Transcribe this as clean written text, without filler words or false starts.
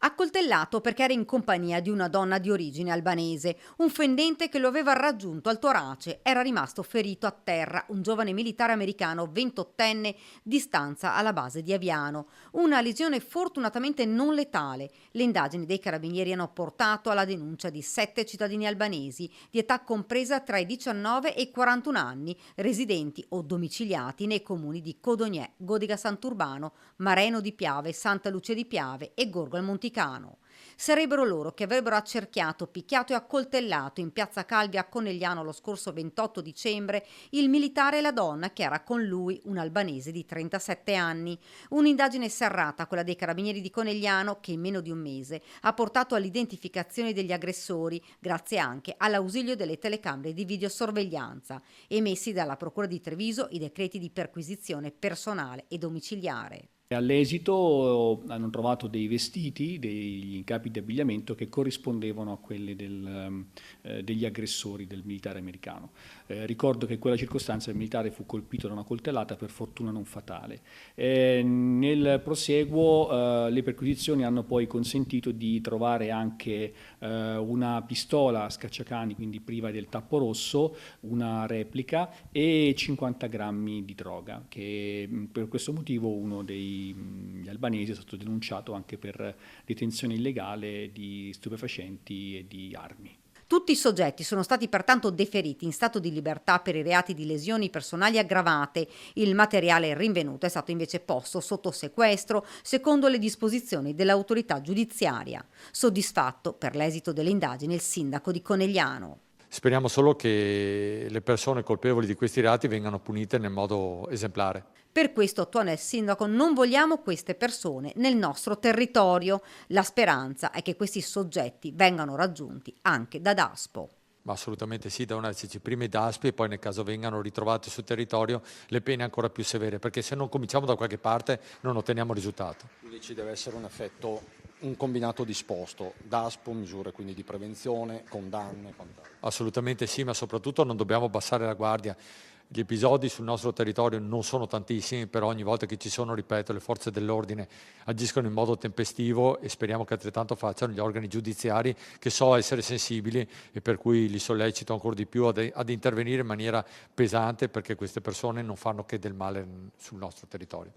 Accoltellato perché era in compagnia di una donna di origine albanese. Un fendente che lo aveva raggiunto al torace era rimasto ferito a terra, un giovane militare americano 28enne di stanza alla base di Aviano. Una lesione fortunatamente non letale. Le indagini dei carabinieri hanno portato alla denuncia di 7 cittadini albanesi di età compresa tra i 19 e i 41 anni, residenti o domiciliati nei comuni di Codognè, Godica Sant'Urbano, Mareno di Piave, Santa Lucia di Piave e Gorgo al Monticano. Sarebbero loro che avrebbero accerchiato, picchiato e accoltellato in piazza Calvi a Conegliano lo scorso 28 dicembre il militare e la donna che era con lui, un albanese di 37 anni. Un'indagine serrata, quella dei carabinieri di Conegliano, che in meno di un mese ha portato all'identificazione degli aggressori, grazie anche all'ausilio delle telecamere di videosorveglianza, emessi dalla Procura di Treviso, i decreti di perquisizione personale e domiciliare. All'esito hanno trovato dei vestiti, degli capi di abbigliamento che corrispondevano a quelli degli aggressori del militare americano. Ricordo che in quella circostanza il militare fu colpito da una coltellata, per fortuna non fatale. Nel prosieguo le perquisizioni hanno poi consentito di trovare anche una pistola a scacciacani, quindi priva del tappo rosso, una replica e 50 grammi di droga, che per questo motivo uno degli albanesi è stato denunciato anche per detenzione illegale di stupefacenti e di armi. Tutti i soggetti sono stati pertanto deferiti in stato di libertà per i reati di lesioni personali aggravate. Il materiale rinvenuto è stato invece posto sotto sequestro secondo le disposizioni dell'autorità giudiziaria. Soddisfatto per l'esito delle indagini il sindaco di Conegliano. Speriamo solo che le persone colpevoli di questi reati vengano punite nel modo esemplare. Per questo, attuale sindaco, non vogliamo queste persone nel nostro territorio. La speranza è che questi soggetti vengano raggiunti anche da Daspo. Ma assolutamente sì, devono esserci prima i DASPI e poi nel caso vengano ritrovati sul territorio le pene ancora più severe, perché se non cominciamo da qualche parte non otteniamo risultato. Quindi ci deve essere un effetto, un combinato disposto, DASPO, misure quindi di prevenzione, condanne, quant'altro. Assolutamente sì, ma soprattutto non dobbiamo abbassare la guardia. Gli episodi sul nostro territorio non sono tantissimi, però ogni volta che ci sono, ripeto, le forze dell'ordine agiscono in modo tempestivo e speriamo che altrettanto facciano gli organi giudiziari, che so essere sensibili e per cui li sollecito ancora di più ad intervenire in maniera pesante, perché queste persone non fanno che del male sul nostro territorio.